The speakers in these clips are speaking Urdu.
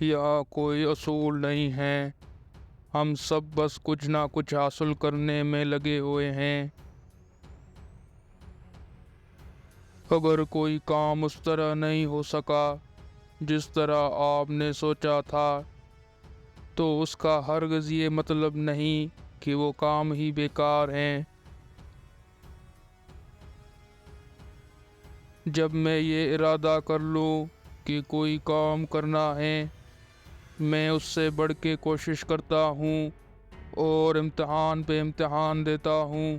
یہاں کوئی اصول نہیں ہے، ہم سب بس کچھ نہ کچھ حاصل کرنے میں لگے ہوئے ہیں۔ اگر کوئی کام اس طرح نہیں ہو سکا جس طرح آپ نے سوچا تھا تو اس کا ہرگز یہ مطلب نہیں کہ وہ کام ہی بیکار ہیں۔ جب میں یہ ارادہ کر لوں کہ کوئی کام کرنا ہے، میں اس سے بڑھ کے کوشش کرتا ہوں اور امتحان پہ امتحان دیتا ہوں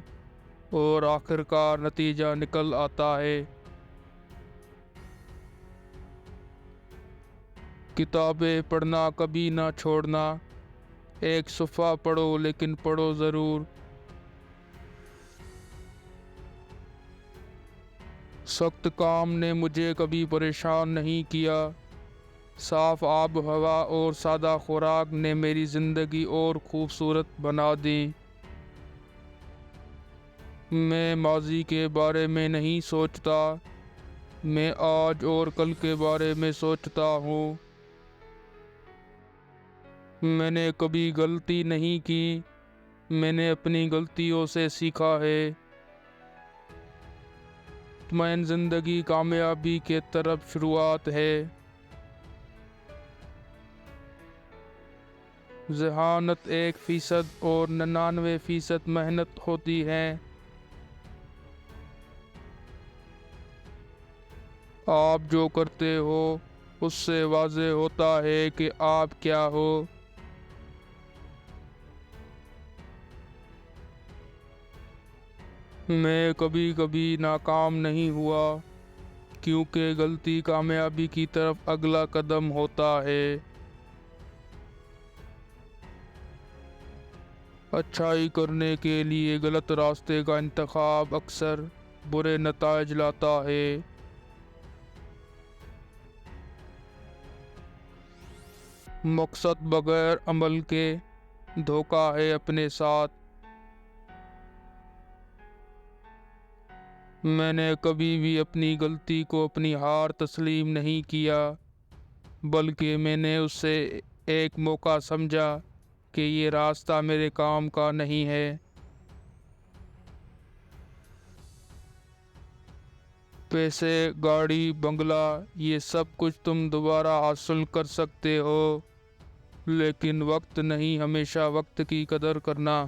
اور آخر کار نتیجہ نکل آتا ہے۔ کتابیں پڑھنا کبھی نہ چھوڑنا، ایک صفحہ پڑھو لیکن پڑھو ضرور۔ سخت کام نے مجھے کبھی پریشان نہیں کیا، صاف آب و ہوا اور سادہ خوراک نے میری زندگی اور خوبصورت بنا دی۔ میں ماضی کے بارے میں نہیں سوچتا، میں آج اور کل کے بارے میں سوچتا ہوں۔ میں نے کبھی غلطی نہیں کی، میں نے اپنی غلطیوں سے سیکھا ہے۔ مطمئن زندگی کامیابی کے طرف شروعات ہے۔ ذہانت 1% اور 99% محنت ہوتی ہے۔ آپ جو کرتے ہو اس سے واضح ہوتا ہے کہ آپ کیا ہو۔ میں کبھی کبھی ناکام نہیں ہوا کیونکہ غلطی کامیابی کی طرف اگلا قدم ہوتا ہے۔ اچھائی کرنے کے لیے غلط راستے کا انتخاب اکثر برے نتائج لاتا ہے۔ مقصد بغیر عمل کے دھوکہ ہے اپنے ساتھ۔ میں نے کبھی بھی اپنی غلطی کو اپنی ہار تسلیم نہیں کیا، بلکہ میں نے اسے ایک موقع سمجھا کہ یہ راستہ میرے کام کا نہیں ہے۔ پیسے، گاڑی، بنگلہ، یہ سب کچھ تم دوبارہ حاصل کر سکتے ہو، لیکن وقت نہیں۔ ہمیشہ وقت کی قدر کرنا۔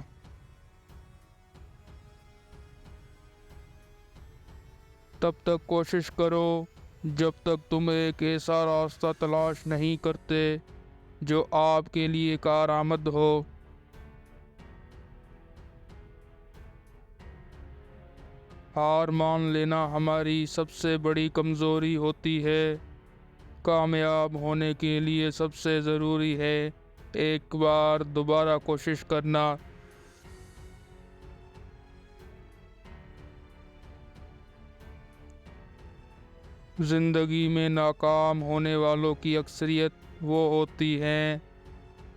تب تک کوشش کرو جب تک تم ایک ایسا راستہ تلاش نہیں کرتے جو آپ کے لیے کارآمد ہو۔ ہار مان لینا ہماری سب سے بڑی کمزوری ہوتی ہے۔ کامیاب ہونے کے لیے سب سے ضروری ہے ایک بار دوبارہ کوشش کرنا۔ زندگی میں ناکام ہونے والوں کی اکثریت وہ ہوتی ہیں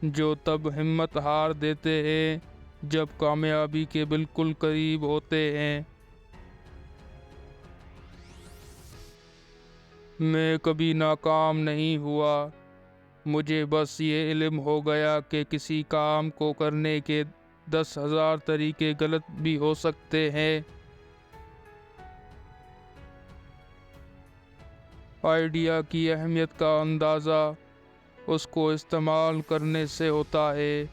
جو تب ہمت ہار دیتے ہیں جب کامیابی کے بالکل قریب ہوتے ہیں۔ میں کبھی ناکام نہیں ہوا، مجھے بس یہ علم ہو گیا کہ کسی کام کو کرنے کے 10,000 طریقے غلط بھی ہو سکتے ہیں۔ آئیڈیا کی اہمیت کا اندازہ اس کو استعمال کرنے سے ہوتا ہے۔